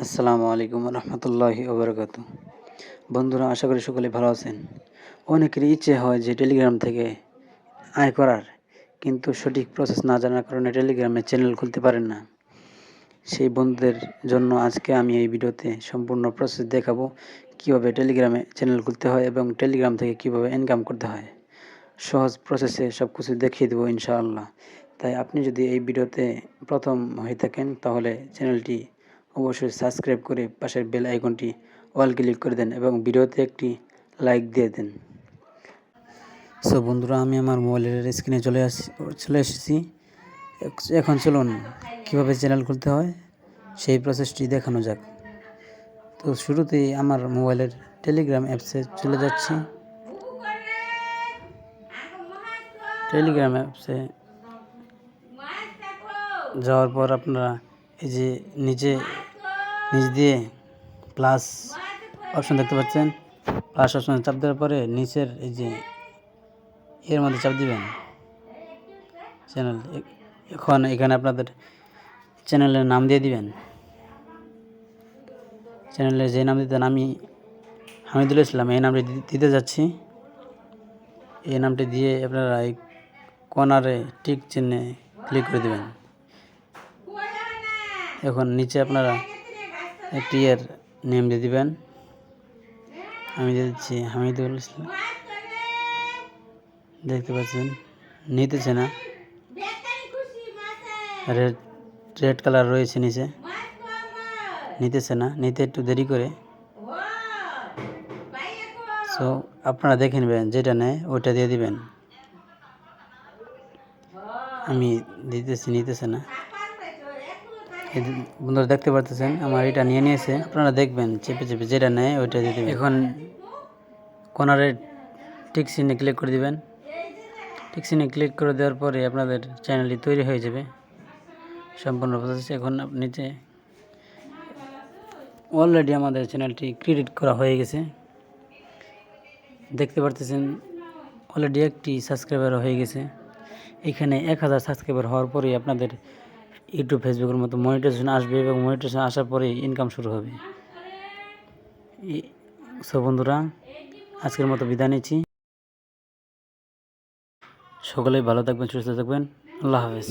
আসসালামু আলাইকুম রহমতুল্লাহি ওবরাকাতু। বন্ধুরা, আশা করি সকলে ভালো আছেন। অনেকেরই ইচ্ছে হয় যে টেলিগ্রাম থেকে আয় করার, কিন্তু সঠিক প্রসেস না জানার কারণে টেলিগ্রামে চ্যানেল খুলতে পারেন না। সেই বন্ধুদের জন্য আজকে আমি এই ভিডিওতে সম্পূর্ণ প্রসেস দেখাবো, কিভাবে টেলিগ্রামে চ্যানেল খুলতে হয় এবং টেলিগ্রাম থেকে কিভাবে ইনকাম করতে হয়। সহজ প্রসেসে সব কিছু দেখিয়ে দেবো ইনশাআল্লাহ। তাই আপনি যদি এই ভিডিওতে প্রথম হয়ে থাকেন তাহলে চ্যানেলটি অবশ্যই সাবস্ক্রাইব করে পাশের বেল আইকনটি অল ক্লিক করে দেন এবং ভিডিওতে একটি লাইক দিয়ে দেন। সো বন্ধুরা, আমি আমার মোবাইলের স্ক্রিনে চলে এসেছি। এখন চলুন কীভাবে চ্যানেল খুলতে হয় সেই প্রসেসটি দেখানো যাক। তো শুরুতেই আমার মোবাইলের টেলিগ্রাম অ্যাপসে চলে যাচ্ছি। টেলিগ্রাম অ্যাপসে যাওয়ার পর আপনারা এই যে নিচ দিয়ে প্লাস অপশন দেখতে পাচ্ছেন। প্লাস অপশনে চাপ দেওয়ার পরে নিচের এই যে এর মধ্যে চাপ দিবেন চ্যানেল। এখন এখানে আপনাদের চ্যানেলের নাম দিয়ে দিবেন। চ্যানেলের যে নাম দিতেন, আমি হামিদুল ইসলাম এই নামটি দিতে যাচ্ছি। এই নামটি দিয়ে আপনারা এই কর্নারে টিক চিহ্নে ক্লিক করে দেবেন। এখন নিচে আপনারা একটি এর নেম দিয়ে দিবেন। আমি দিয়ে দিচ্ছি হামিদুল ইসলাম। দেখতে পাচ্ছেন নিতেছে না, রেড কালার রয়েছে নিচে, নিতেছে না, নিতে একটু দেরি করে। সো আপনারা দেখে নেবেন, যেটা নেয় ওইটা দিয়ে দিবেন। আমি দিতেছি, নিতেছে না। বন্ধুরা দেখতে পারতেছেন আমার এটা নিয়ে নিয়েছে। আপনারা দেখবেন চেপে চেপে যেটা নেয় ওইটা দিয়ে দেবেন। এখন কর্নারে টিক চিহ্নে ক্লিক করে দিবেন। টিক চিহ্নে ক্লিক করে দেওয়ার পরে আপনাদের চ্যানেলটি তৈরি হয়ে যাবে সম্পূর্ণ প্রসেস। এখন নিচে অলরেডি আমাদের চ্যানেলটি ক্রিয়েট করা হয়ে গেছে। দেখতে পারতেছেন অলরেডি একটি সাবস্ক্রাইবার হয়ে গেছে। এখানে 1000 সাবস্ক্রাইবার হওয়ার পরেই আপনাদের ইউটিউব ফেসবুকের মতো মনিটাইজেশন আসবে এবং মনিটাইজেশন আসার পরেই ইনকাম শুরু হবে। সব বন্ধুরা, আজকের মতো বিদায় নিচ্ছি। সকলেই ভালো থাকবেন, সুস্থ থাকবেন। আল্লাহ হাফেজ।